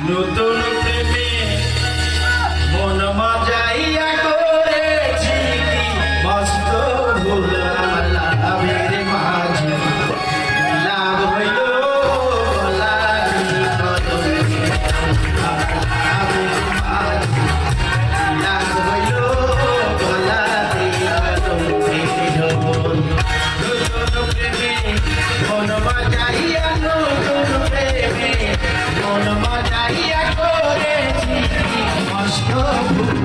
নতুন প্রেমে মন মজাইয়া করেছি কি মস্ত ভুল আমার লাভের মাঝে লাভ হইল লাভি কদমে লাভের মাঝে লাভ হইল লাভি কদমে নতুন প্রেমে মন মজাইয়া নতুন প্রেমে মন মজাইয়া করেছি মস্ত ভুল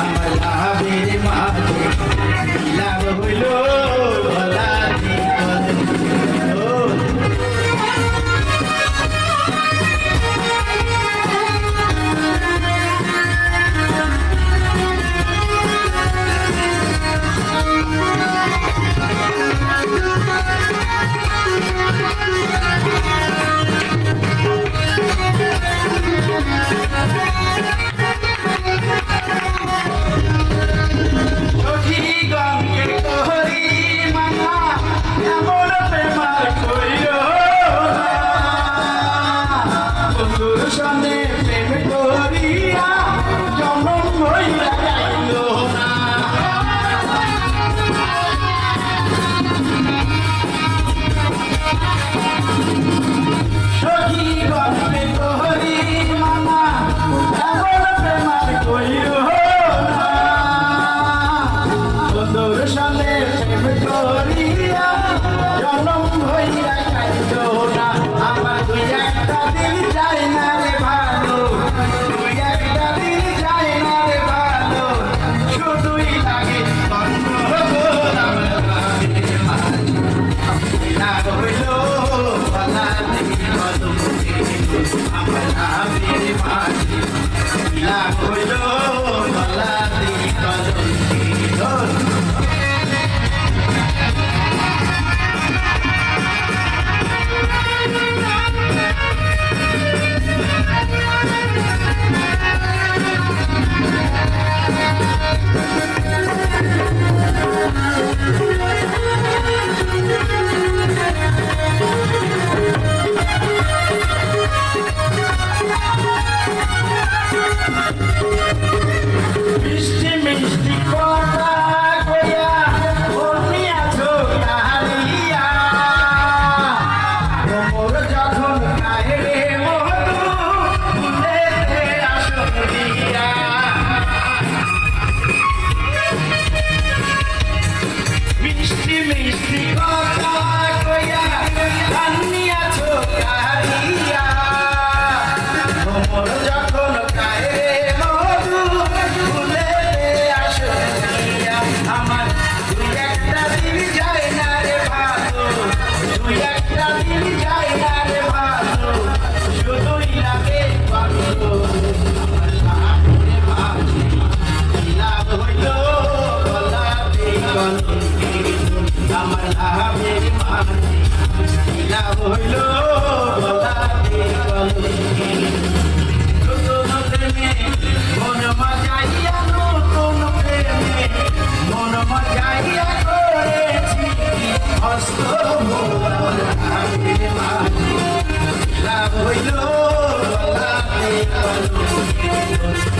আমার মাঝে লাভ হইল লাভি কদমে আমার লাভের মাঝে লাভ হইল লাভি আমার লাভের মাঝে লাভ হইল লাভি কদমে নতুন প্রেমে মন মজাইয়া নতুন প্রেমে মন মজাইয়া করেছি মস্ত ভুল লাভের মাঝে লাভ হইল লাভি কদমে